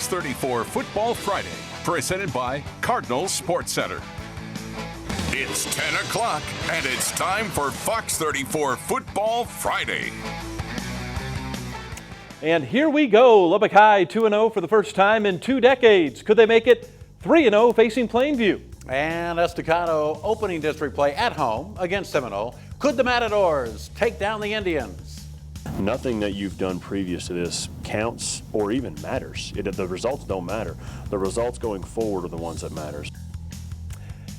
FOX34 Football Friday, presented by Cardinal Sports Center. It's 10 o'clock, and it's time for FOX34 Football Friday. And here we go. Lubbock High 2-0 for the first time in 2 decades. Could they make it 3-0 facing Plainview? And Estacado opening district play at home against Seminole. Could the Matadors take down the Indians? Nothing that you've done previous to this counts or even matters. The results don't matter. The results going forward are the ones that matters.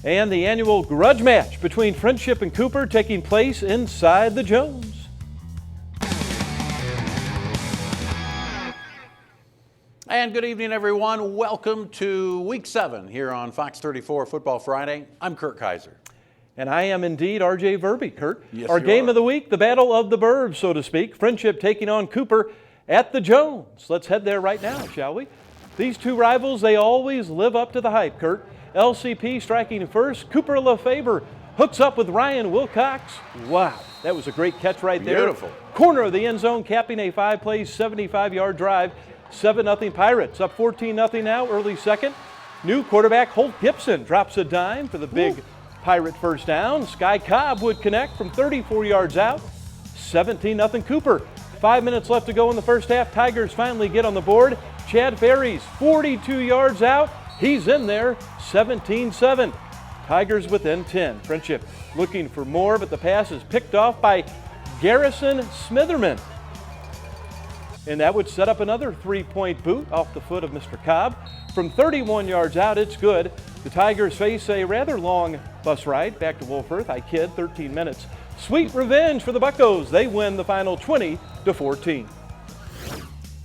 And the annual grudge match between Friendship and Cooper taking place inside the Jones. And good evening, everyone. Welcome to Week 7 here on FOX34 Football Friday. I'm Kurt Kaiser. And I am indeed R.J. Verby, Kurt. Yes, Our you game are. of the week, the battle of the Burbs, so to speak. Friendship taking on Cooper at the Jones. Let's head there right now, shall we? These two rivals, they always live up to the hype, Kurt. LCP striking first. Cooper LaFaver hooks up with Ryan Wilcox. Wow, that was a great catch right there. Beautiful. Corner of the end zone, capping a 5-play, 75-yard drive. 7-0 Pirates, up 14-0 now, early second. New quarterback Holt Gibson drops a dime for the big Pirate first down. Sky Cobb would connect from 34 yards out. 17-0 Cooper. 5 minutes left to go in the first half. Tigers finally get on the board. Chad Ferries, 42 yards out. He's in there, 17-7. Tigers within 10. Friendship looking for more, but the pass is picked off by Garrison Smitherman. And that would set up another 3-point boot off the foot of Mr. Cobb. From 31 yards out, it's good. The Tigers face a rather long bus ride back to Wolfforth. I kid, 13 minutes. Sweet revenge for the Buccos. They win the final 20-14.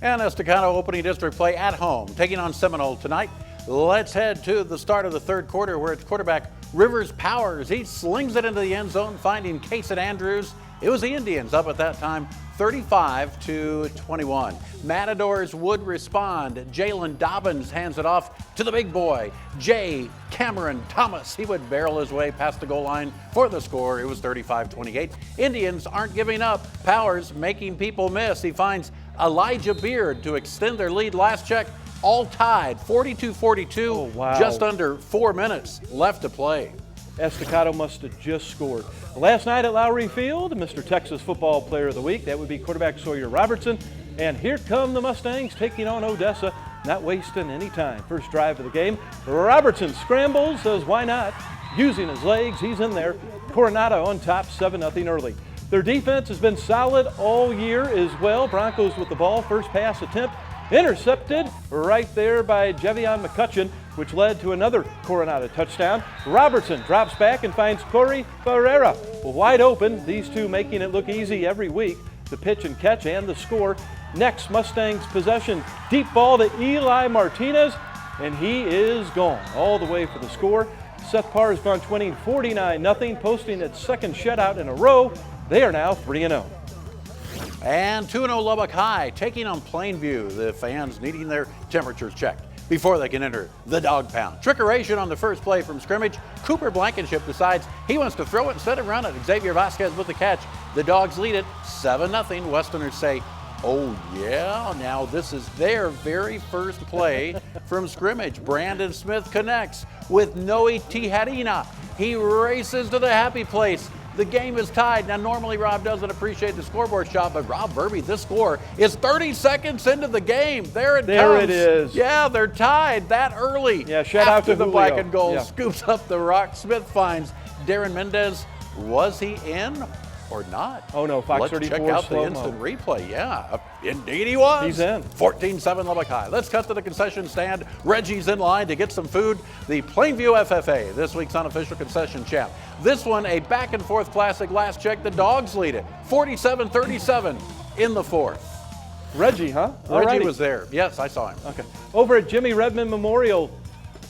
And Estacado opening district play at home, taking on Seminole tonight. Let's head to the start of the third quarter where it's quarterback Rivers Powers. He slings it into the end zone, finding Casey Andrews. It was the Indians up at that time, 35-21. Matadors would respond. Jalen Dobbins hands it off to the big boy, J. Cameron Thomas. He would barrel his way past the goal line for the score. It was 35-28. Indians aren't giving up. Powers making people miss. He finds Elijah Beard to extend their lead. Last check, all tied, 42-42. Oh, wow. Just under 4 minutes left to play. Estacado must have just scored. Last night at Lowry Field, Mr. Texas Football Player of the Week, that would be quarterback Sawyer Robertson. And here come the Mustangs taking on Odessa, not wasting any time. First drive of the game. Robertson scrambles, says why not? Using his legs, he's in there. Coronado on top, 7-0 early. Their defense has been solid all year as well. Broncos with the ball, first pass attempt. Intercepted right there by Jevion McCutcheon, which led to another Coronado touchdown. Robertson drops back and finds Corey Ferreira. Wide open, these two making it look easy every week. The pitch and catch and the score. Next, Mustangs possession. Deep ball to Eli Martinez, and he is gone all the way for the score. Seth Parr has gone 49-0, posting its second shutout in a row. They are now 3-0. And 2-0 Lubbock High taking on Plainview. The fans needing their temperatures checked before they can enter the dog pound. Trickeration on the first play from scrimmage. Cooper Blankenship decides he wants to throw it instead of run it. Xavier Vasquez with the catch. The Dogs lead it 7-0. Westerners say, oh yeah, now this is their very first play from scrimmage. Brandon Smith connects with Noe Tijarina. He races to the happy place. The game is tied. Now, normally Rob doesn't appreciate the scoreboard shot, but Rob Verby, this score is 30 seconds into the game. There it is. Yeah, they're tied that early. Yeah, shout out to the Julio. black and gold. Yeah. Scoops up the rock. Smith finds Darren Mendez. Was he in or not? Oh no, FOX34 Let's check out the instant replay. Yeah, indeed he was. He's in. 14-7 Lubbock High. Let's cut to the concession stand. Reggie's in line to get some food. The Plainview FFA, this week's unofficial concession champ. This one, a back and forth classic. Last check, the Dogs lead it. 47-37 in the fourth. Reggie, huh? Reggie was there. Yes, I saw him. Okay. Over at Jimmy Redmond Memorial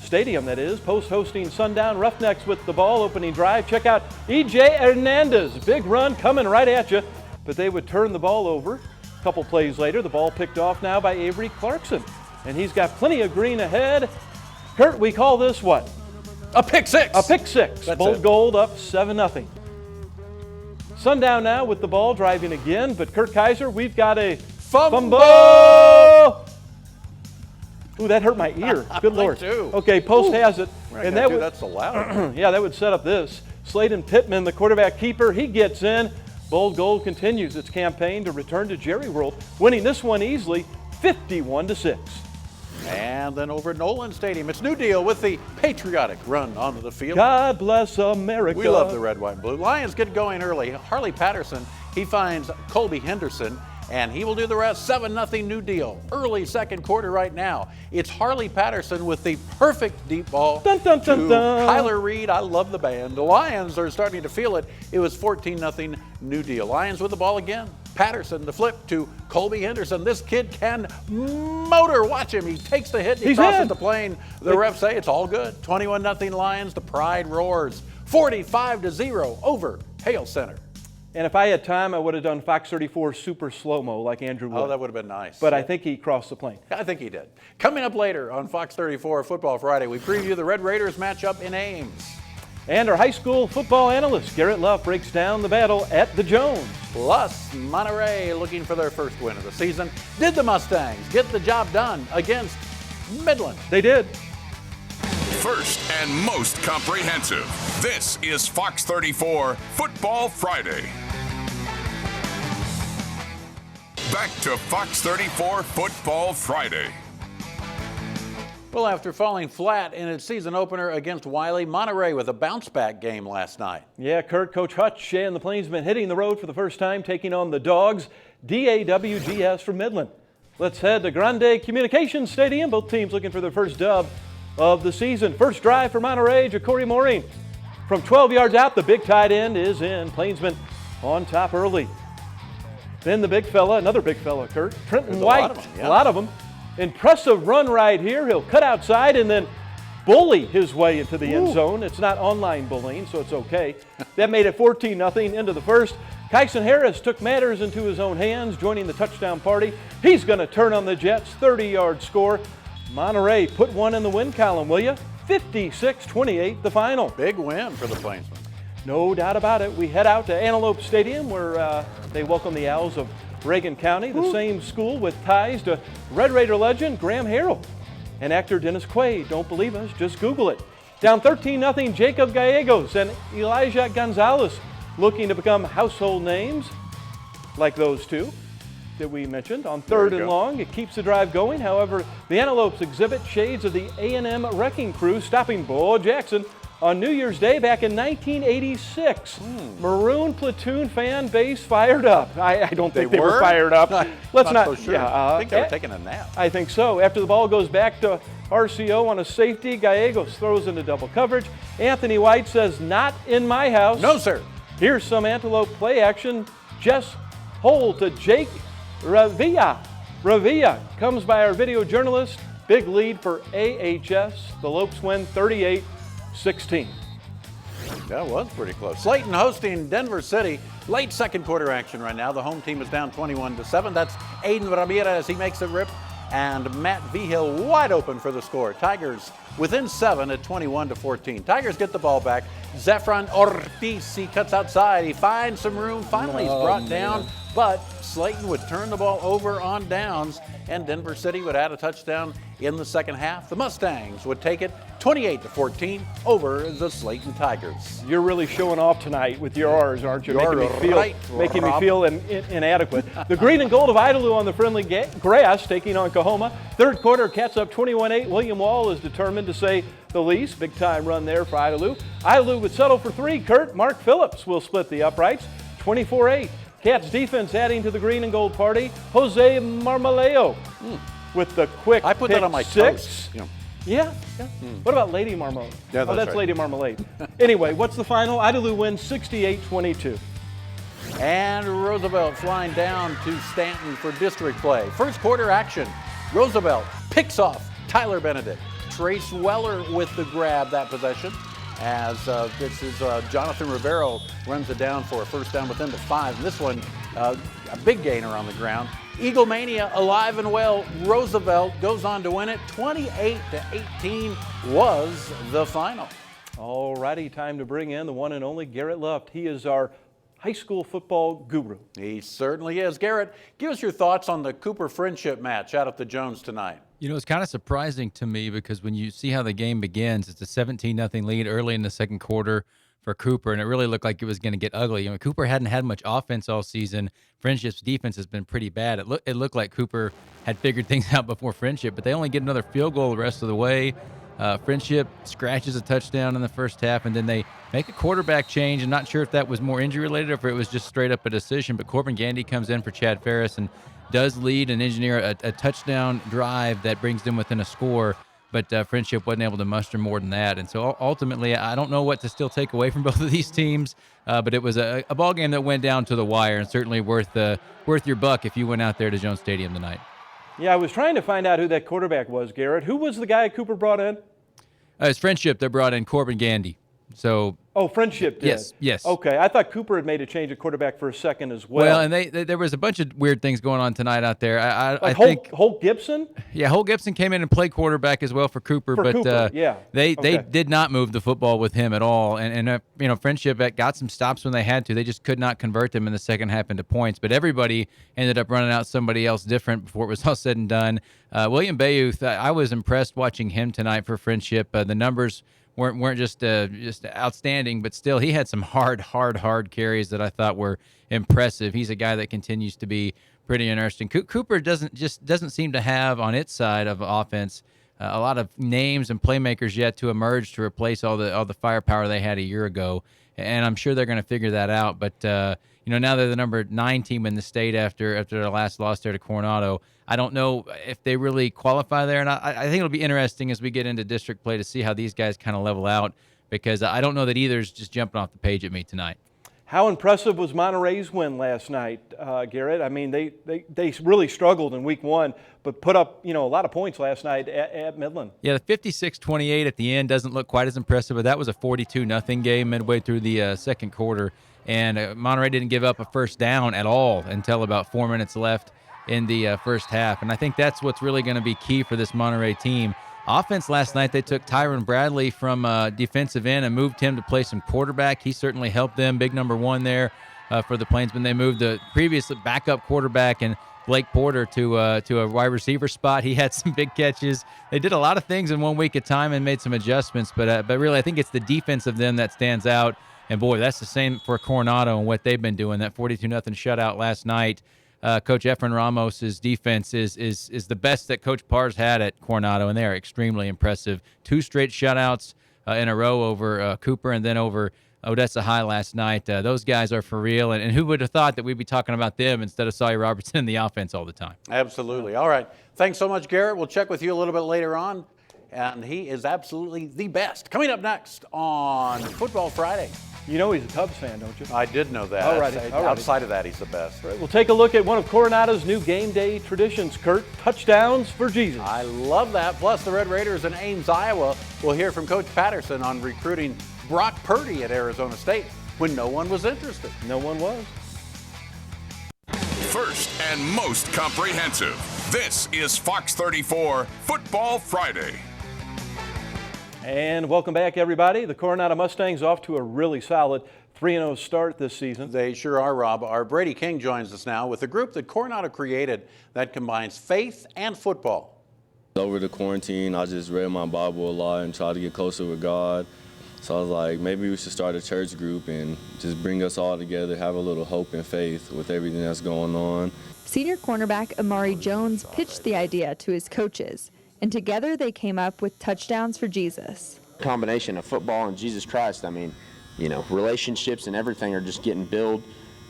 Stadium, that is, post-hosting Sundown Roughnecks with the ball, opening drive. Check out E.J. Hernandez. Big run coming right at you, but they would turn the ball over. A couple plays later, the ball picked off now by Avery Clarkson, and he's got plenty of green ahead. Kurt, we call this what? A pick six. A pick six. That's Bold it. Gold up 7-0. Sundown now with the ball, driving again, but Kurt Kaiser, we've got a fumble. Ooh, that hurt my ear. Good Lord. too. Okay, Post has it. And that's allowed. Yeah, that would set up this. Sladen Pittman, the quarterback keeper, he gets in. Bold Gold continues its campaign to return to Jerry World, winning this one easily, 51-6. And then over at Nolan Stadium, it's New Deal with the patriotic run onto the field. God bless America. We love the red, white, and blue. Lions get going early. Harley Patterson, he finds Colby Henderson, and he will do the rest. 7-0 New Deal. Early second quarter right now. It's Harley Patterson with the perfect deep ball dun, dun, dun, to dun. Kyler Reed. I love the band. The Lions are starting to feel it. It was 14-0 New Deal. Lions with the ball again. Patterson, the flip to Colby Henderson. This kid can motor. Watch him. He takes the hit. He crosses the plane. The refs say it's all good. 21-0 Lions. The pride roars. 45-0 over Hale Center. And if I had time, I would have done Fox 34 super slow-mo like Andrew would. Oh, that would have been nice. But I think he crossed the plane. I think he did. Coming up later on Fox 34 Football Friday, we preview the Red Raiders matchup in Ames. And our high school football analyst, Garrett Love, breaks down the battle at the Jones. Plus, Monterey looking for their first win of the season. Did the Mustangs get the job done against Midland? They did. First and most comprehensive. This is Fox 34 Football Friday. Back to Fox 34 Football Friday. Well, after falling flat in its season opener against Wiley, Monterey with a bounce-back game last night. Yeah, Kurt, Coach Hutch and the Plainsmen hitting the road for the first time, taking on the Dogs, DAWGS from Midland. Let's head to Grande Communications Stadium. Both teams looking for their first dub of the season. First drive for Monterey, Ja'Cory Maureen. From 12 yards out, the big tight end is in. Plainsmen on top early. Then the big fella, another big fella, Kurt. Trenton White, a lot of them. Impressive run right here. He'll cut outside and then bully his way into the end zone. It's not online bullying, so it's okay. That made it 14-0 into the first. Kyson Harris took matters into his own hands, joining the touchdown party. He's going to turn on the Jets, 30-yard score. Monterey, put one in the win column, will you? 56-28, the final. Big win for the Plainsmen. No doubt about it. We head out to Antelope Stadium where they welcome the Owls of Reagan County, the same school with ties to Red Raider legend Graham Harrell and actor Dennis Quaid. Don't believe us? Just Google it. Down 13-0, Jacob Gallegos and Elijah Gonzalez looking to become household names like those two that we mentioned. On third and long, it keeps the drive going. However, the Antelopes exhibit shades of the A&M Wrecking Crew, stopping Bo Jackson on New Year's Day back in 1986. Maroon Platoon fan base fired up. I don't think they were fired up. Let's not. So sure. Yeah, I think they were taking a nap. I think so. After the ball goes back to RCO on a safety, Gallegos throws into double coverage. Anthony White says, "Not in my house." No, sir. Here's some Antelope play action. Jess Hole to Jake Ravilla. Ravilla comes by our video journalist. Big lead for AHS. The Lopes win 38-16. That was pretty close. Slayton hosting Denver City. Late second quarter action right now. The home team is down 21-7. That's Aiden Ramirez. He makes it rip. And Matt Vigil wide open for the score. Tigers within 7 at 21-14. Tigers get the ball back. Zephron Ortiz, he cuts outside. He finds some room. Finally, he's brought down. But Slayton would turn the ball over on downs, and Denver City would add a touchdown in the second half. The Mustangs would take it 28-14 over the Slayton Tigers. You're really showing off tonight with your R's, aren't you? Making me feel inadequate. The green and gold of Idalou on the friendly grass, taking on Coahoma. Third quarter, Cats up 21-8. William Wall is determined to say the least. Big time run there for Idalou. Idalou would settle for 3. Kurt, Mark Phillips will split the uprights, 24-8. Cats defense adding to the green and gold party. Jose Marmaleo with the quick I put that on my six. toast. Yeah. What about Lady Marmalade? Yeah, that's right. Lady Marmalade. Anyway, what's the final? Idalou wins 68-22. And Roosevelt flying down to Stanton for district play. First quarter action. Roosevelt picks off Tyler Benedict. Trace Weller with the grab that possession. As this is Jonathan Rivero runs it down for a first down within the 5. And this one, a big gainer on the ground. Eagle Mania alive and well. Roosevelt goes on to win it. 28-18 was the final. All righty, time to bring in the one and only Garrett Luft. He is our high school football guru. He certainly is. Garrett, give us your thoughts on the Cooper Friendship match out at the Jones tonight. You know, it's kind of surprising to me because when you see how the game begins, it's a 17-0 lead early in the second quarter for Cooper, and it really looked like it was going to get ugly. You know, Cooper hadn't had much offense all season. Friendship's defense has been pretty bad. It looked like Cooper had figured things out before Friendship, but they only get another field goal the rest of the way. Friendship scratches a touchdown in the first half, and then they make a quarterback change. I'm not sure if that was more injury-related or if it was just straight up a decision, but Corbin Gandy comes in for Chad Ferris and does lead and engineer a touchdown drive that brings them within a score, but Friendship wasn't able to muster more than that. And so ultimately, I don't know what to still take away from both of these teams, but it was a ball game that went down to the wire and certainly worth your buck if you went out there to Jones Stadium tonight. Yeah, I was trying to find out who that quarterback was, Garrett. Who was the guy Cooper brought in? It's Friendship that brought in Corbin Gandy. So Friendship did. Yes. Okay, I thought Cooper had made a change at quarterback for a second as well. Well, and there was a bunch of weird things going on tonight out there. I think Holt Gibson. Yeah, Holt Gibson came in and played quarterback as well for Cooper, they did not move the football with him at all. And Friendship got some stops when they had to. They just could not convert them in the second half into points. But everybody ended up running out somebody else different before it was all said and done. William Bayouth, I was impressed watching him tonight for Friendship. The numbers weren't just outstanding, but still he had some hard carries that I thought were impressive. He's a guy that continues to be pretty interesting. Cooper doesn't seem to have on its side of offense a lot of names and playmakers yet to emerge to replace all the firepower they had a year ago, and I'm sure they're going to figure that out. But now they're the number 9 team in the state after their last loss there to Coronado. I don't know if they really qualify there, and I think it'll be interesting as we get into district play to see how these guys kind of level out, because I don't know that either's just jumping off the page at me tonight. How impressive was Monterey's win last night, Garrett? I mean, they really struggled in week 1, but put up a lot of points last night at Midland. Yeah, the 56-28 at the end doesn't look quite as impressive, but that was a 42-0 game midway through the second quarter, and Monterey didn't give up a first down at all until about 4 minutes left in the first half. And I think that's what's really going to be key for this Monterey team. Offense last night, they took Tyron Bradley from defensive end and moved him to play some quarterback. He certainly helped them. Big number 1 there for the Plainsmen. They moved the previous backup quarterback and Blake Porter to a wide receiver spot. He had some big catches. They did a lot of things in 1 week at a time and made some adjustments, but really I think it's the defense of them that stands out. And boy, that's the same for Coronado and what they've been doing. That 42-0 shutout last night. Coach Efren Ramos's defense is the best that Coach Parr's had at Coronado, and they are extremely impressive. 2 straight shutouts in a row over Cooper and then over Odessa High last night. Those guys are for real, and who would have thought that we'd be talking about them instead of Sawyer Robertson in the offense all the time? Absolutely. All right. Thanks so much, Garrett. We'll check with you a little bit later on, and he is absolutely the best. Coming up next on Football Friday. You know he's a Cubs fan, don't you? I did know that. All right. Outside of that, he's the best. Right, we'll take a look at one of Coronado's new game day traditions, Kurt. Touchdowns for Jesus. I love that. Plus, the Red Raiders in Ames, Iowa. We'll hear from Coach Patterson on recruiting Brock Purdy at Arizona State when no one was interested. No one was. First and most comprehensive. This is Fox 34 Football Friday. And welcome back, everybody. The Coronado Mustangs off to a really solid 3-0 start this season. They sure are, Rob. Our Brady King joins us now with a group that Coronado created that combines faith and football. Over the quarantine, I just read my Bible a lot and tried to get closer with God. So I was like, maybe we should start a church group and just bring us all together, have a little hope and faith with everything that's going on. Senior cornerback Amari Jones pitched the idea to his coaches, and together they came up with Touchdowns for Jesus. Combination of football and Jesus Christ. I mean, relationships and everything are just getting built,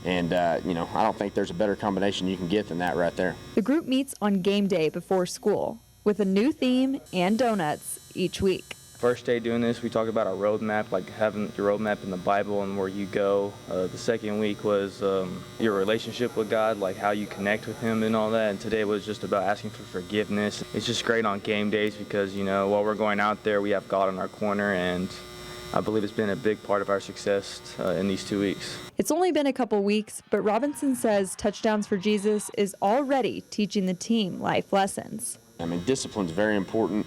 and I don't think there's a better combination you can get than that right there. The group meets on game day before school with a new theme and donuts each week. First day doing this, we talked about our roadmap, like having your roadmap in the Bible and where you go. The second week was your relationship with God, like how you connect with Him and all that. And today was just about asking for forgiveness. It's just great on game days because, while we're going out there, we have God in our corner, and I believe it's been a big part of our success in these 2 weeks. It's only been a couple weeks, but Robinson says Touchdowns for Jesus is already teaching the team life lessons. I mean, discipline's very important.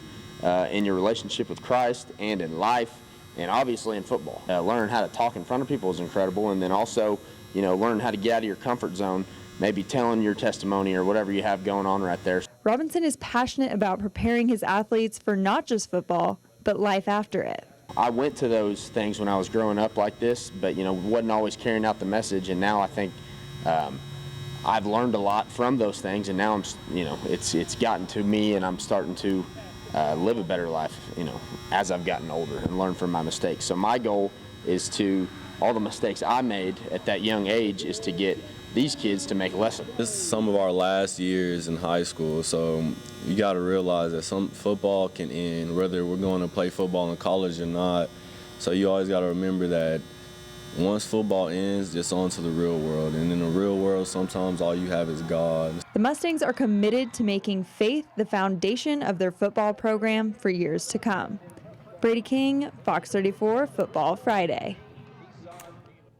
In your relationship with Christ and in life, and obviously in football. Learning how to talk in front of people is incredible, and then also, learning how to get out of your comfort zone, maybe telling your testimony or whatever you have going on right there. Robinson is passionate about preparing his athletes for not just football, but life after it. I went to those things when I was growing up like this, but wasn't always carrying out the message. And now I think I've learned a lot from those things, and now I'm, it's gotten to me, and I'm starting to live a better life, as I've gotten older and learn from my mistakes. So my goal is all the mistakes I made at that young age is to get these kids to make lessons. This is some of our last years in high school, so you got to realize that some football can end, whether we're going to play football in college or not. So you always got to remember that once football ends, just on to the real world. And in the real world, sometimes all you have is God. The Mustangs are committed to making faith the foundation of their football program for years to come. Brady King, Fox 34 Football Friday.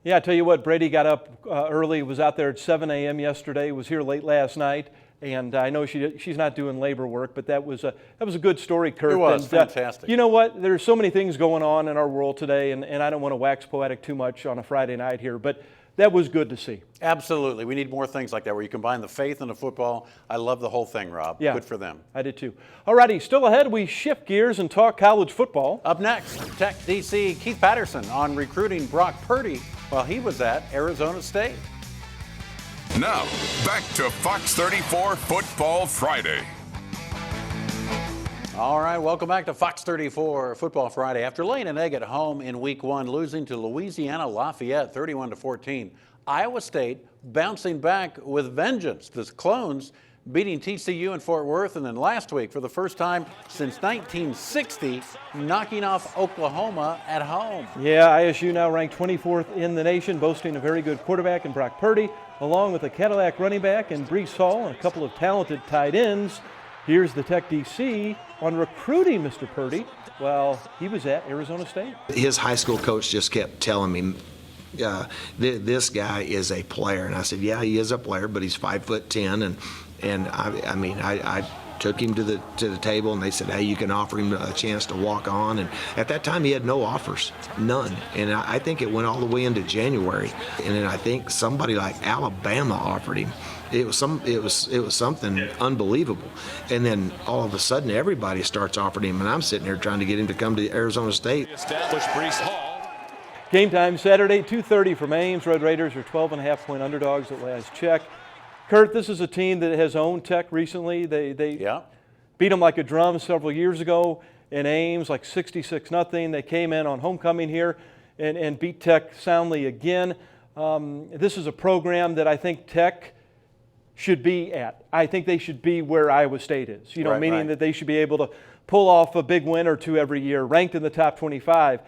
Yeah, I tell you what, Brady got up early, was out there at 7 a.m. yesterday, was here late last night, and I know she's not doing labor work, but that was a good story, Kurt. It was fantastic. You know what? There's so many things going on in our world today, and I don't want to wax poetic too much on a Friday night here, but that was good to see. Absolutely. We need more things like that where you combine the faith and the football. I love the whole thing, Rob. Yeah, good for them. I did too. All righty, still ahead, we shift gears and talk college football. Up next, Tech DC Keith Patterson on recruiting Brock Purdy while he was at Arizona State. Now, back to Fox 34 Football Friday. All right, welcome back to Fox 34 Football Friday. After laying an egg at home in week one, losing to Louisiana Lafayette 31-14, Iowa State bouncing back with vengeance. The Clones beating TCU in Fort Worth, and then last week, for the first time since 1960, knocking off Oklahoma at home. Yeah, ISU now ranked 24th in the nation, boasting a very good quarterback in Brock Purdy, along with a Cadillac running back in Breece Hall and a couple of talented tight ends. Here's the Tech DC on recruiting Mr. Purdy while he was at Arizona State. His high school coach just kept telling me, this guy is a player. And I said, yeah, he is a player, but he's 5'10", and I took him to the table, and they said, hey, you can offer him a chance to walk on. And at that time, he had no offers, none. And I think it went all the way into January. And then I think somebody like Alabama offered him. It was something unbelievable. And then all of a sudden, everybody starts offering him, and I'm sitting here trying to get him to come to Arizona State. Established Breece Hall. Game time Saturday, 2:30 from Ames. Red Raiders are 12.5-point underdogs at last check. Kurt, this is a team that has owned Tech recently. They beat them like a drum several years ago in Ames, like 66-0. They came in on homecoming here and beat Tech soundly again. This is a program that I think Tech should be at. I think they should be where Iowa State is, meaning that they should be able to pull off a big win or two every year, ranked in the top 25.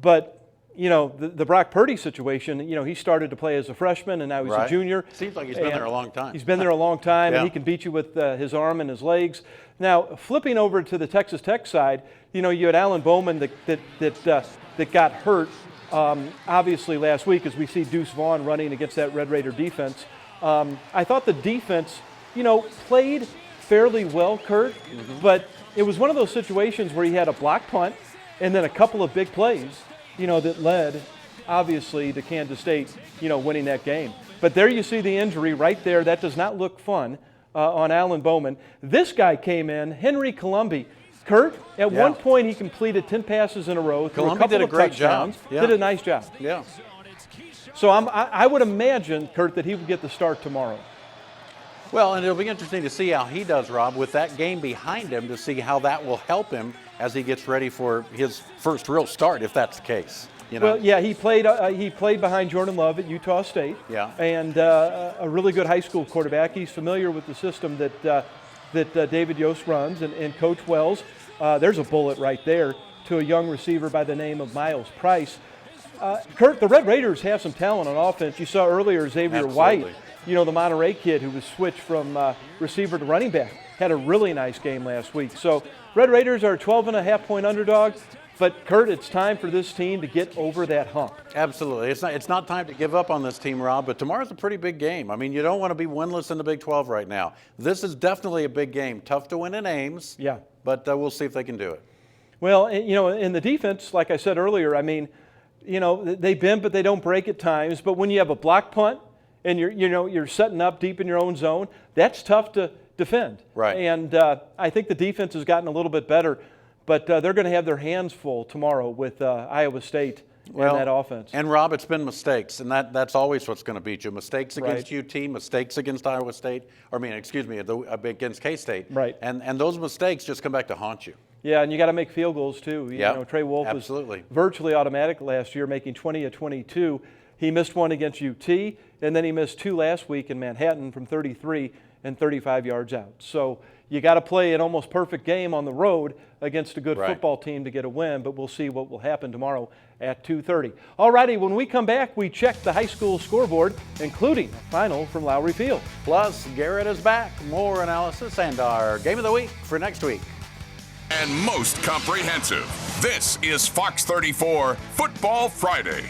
But the Brock Purdy situation, he started to play as a freshman, and now he's a junior. Seems like he's been there a long time. He's been there a long time, and he can beat you with his arm and his legs. Now, flipping over to the Texas Tech side, you had Alan Bowman that got hurt, obviously, last week, as we see Deuce Vaughn running against that Red Raider defense. I thought the defense, played fairly well, Kurt, but it was one of those situations where he had a block punt and then a couple of big plays, that led, obviously, to Kansas State, winning that game. But there you see the injury right there. That does not look fun on Alan Bowman. This guy came in, Henry Colombi. Kurt, at one point he completed 10 passes in a row, threw a couple of touchdowns, did a nice job. Yeah. So I would imagine, Kurt, that he would get the start tomorrow. Well, and it'll be interesting to see how he does, Rob, with that game behind him, to see how that will help him as he gets ready for his first real start, if that's the case. Well, yeah, he played behind Jordan Love at Utah State. Yeah. And a really good high school quarterback. He's familiar with the system that David Yost runs and Coach Wells. There's a bullet right there to a young receiver by the name of Miles Price. Kurt, the Red Raiders have some talent on offense. You saw earlier Xavier White, the Monterey kid who was switched from receiver to running back, had a really nice game last week. So Red Raiders are a 12.5-point underdog. But, Kurt, it's time for this team to get over that hump. Absolutely. It's not time to give up on this team, Rob, but tomorrow's a pretty big game. I mean, you don't want to be winless in the Big 12 right now. This is definitely a big game. Tough to win in Ames. Yeah. But we'll see if they can do it. Well, in the defense, like I said earlier, I mean, they bend but they don't break at times. But when you have a block punt and you're setting up deep in your own zone, that's tough to defend. Right. And I think the defense has gotten a little bit better, but they're going to have their hands full tomorrow with Iowa State and that offense. And Rob, it's been mistakes, and that's always what's going to beat you. Mistakes against UT, mistakes against Iowa State, against K-State. Right. And those mistakes just come back to haunt you. Yeah, and you got to make field goals too. You know, Trey Wolf was virtually automatic last year, making 20 of 22. He missed one against UT, and then he missed 2 last week in Manhattan from 33 and 35 yards out. So you got to play an almost perfect game on the road against a good football team to get a win, but we'll see what will happen tomorrow at 2:30. All righty, when we come back, we check the high school scoreboard, including a final from Lowry Field. Plus, Garrett is back. More analysis and our game of the week for next week. And most comprehensive. This is Fox 34 Football Friday.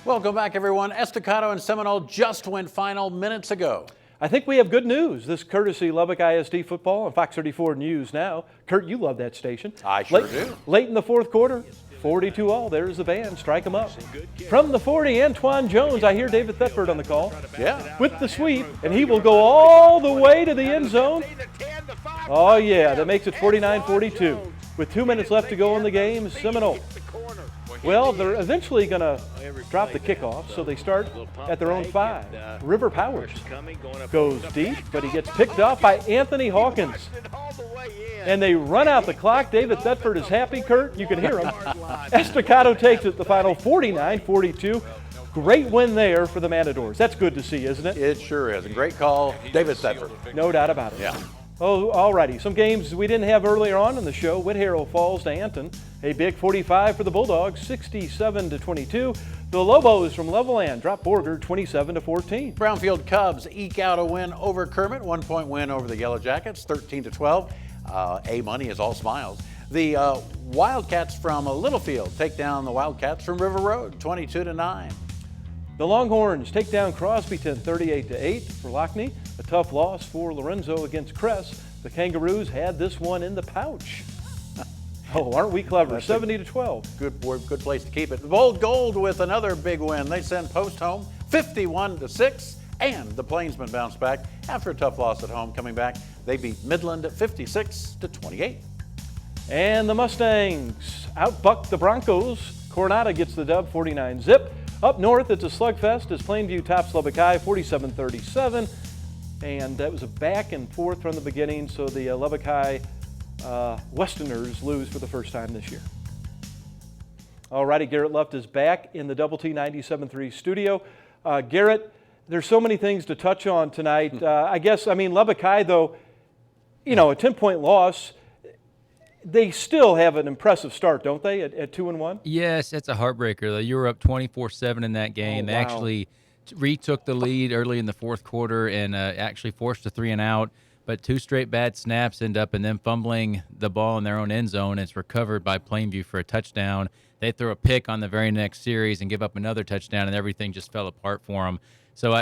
Welcome back, everyone. Estacado and Seminole just went final minutes ago. I think we have good news. This courtesy Lubbock ISD football and Fox 34 News now. Kurt, you love that station. I sure do. Late in the fourth quarter, 42-all. There's the band. Strike them up. From the 40, Antoine Jones. I hear David Thetford on the call. Yeah. With the sweep, and he will go all the way to the end zone. Oh, yeah. That makes it 49-42. With 2 minutes left to go in the game, Seminole. Well, they're eventually going to drop the kickoff, so they start at their own 5. River Powers goes deep, but he gets picked off by Anthony Hawkins. And they run out the clock. David Thetford is happy, Kurt. You can hear him. Estacado takes it the final 49-42. Great win there for the Matadors. That's good to see, isn't it? It sure is. A great call, David Thetford. No doubt about it. Yeah. Oh, all righty. Some games we didn't have earlier on in the show. Whitehero falls to Anton. A big 45 for the Bulldogs, 67-22. The Lobos from Levelland drop Borger 27-14. Brownfield Cubs eke out a win over Kermit, 1-point win over the Yellow Jackets, 13-12. A-Money is all smiles. The Wildcats from Littlefield take down the Wildcats from River Road, 22-9. The Longhorns take down Crosbyton 38-8 for Lockney. A tough loss for Lorenzo against Cress. The Kangaroos had this one in the pouch. Oh, aren't we clever? 70-12. Good place to keep it. The Bold Gold with another big win. They send Post home 51-6, and the Plainsmen bounce back after a tough loss at home. Coming back, they beat Midland 56-28. And the Mustangs outbuck the Broncos. Coronado gets the dub 49-zip. Up north, it's a slugfest as Plainview tops Lubbock High 47-37. And that was a back and forth from the beginning, so the Lubbock High Westerners lose for the first time this year. All righty, Garrett Luft is back in the Double T 97.3 studio. Garrett, there's so many things to touch on tonight. Lubbock High, though, a 10-point loss, they still have an impressive start, don't they, at 2-1? Yes, that's a heartbreaker, though. You were up 24-7 in that game. Oh, They wow. actually retook the lead early in the fourth quarter and actually forced a 3-and-out. But 2 straight bad snaps end up and then fumbling the ball in their own end zone. It's recovered by Plainview for a touchdown. They throw a pick on the very next series and give up another touchdown, and everything just fell apart for them. So,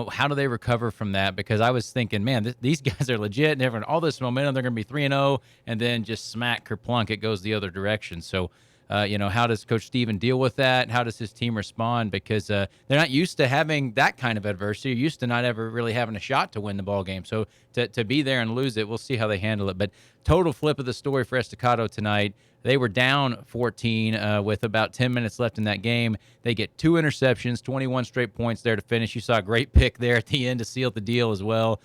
how do they recover from that? Because I was thinking, man, these guys are legit, and everyone, all this momentum, they're going to be 3-0, and then just smack kerplunk, it goes the other direction. So, how does Coach Steven deal with that? How does his team respond? Because they're not used to having that kind of adversity. You're used to not ever really having a shot to win the ball game. So to be there and lose it, we'll see how they handle it. But total flip of the story for Estacado tonight. They were down 14 with about 10 minutes left in that game. They get 2 interceptions, 21 straight points there to finish. You saw a great pick there at the end to seal the deal as well.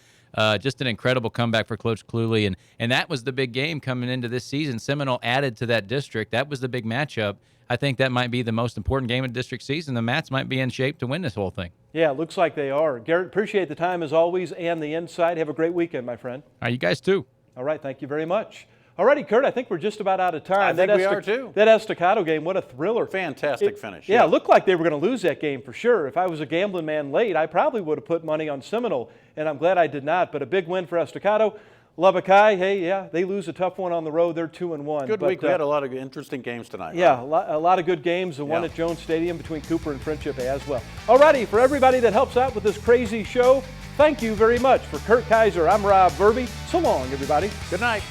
Just an incredible comeback for Coach Cluley. And that was the big game coming into this season. Seminole added to that district. That was the big matchup. I think that might be the most important game of the district season. The Mats might be in shape to win this whole thing. Yeah, it looks like they are. Garrett, appreciate the time as always and the insight. Have a great weekend, my friend. All right, you guys too. All right, thank you very much. All righty, Kurt, I think we're just about out of time. I think we are too. That Estacado game, what a thriller. Fantastic finish. Yeah, it looked like they were going to lose that game for sure. If I was a gambling man late, I probably would have put money on Seminole, and I'm glad I did not. But a big win for Estacado. Lubbock High, they lose a tough one on the road. They're 2-1. Good week. We had a lot of interesting games tonight. Yeah, right? a lot of good games. The one at Jones Stadium between Cooper and Friendship as well. All righty, for everybody that helps out with this crazy show, thank you very much. For Kurt Kaiser, I'm Rob Verby. So long, everybody. Good night.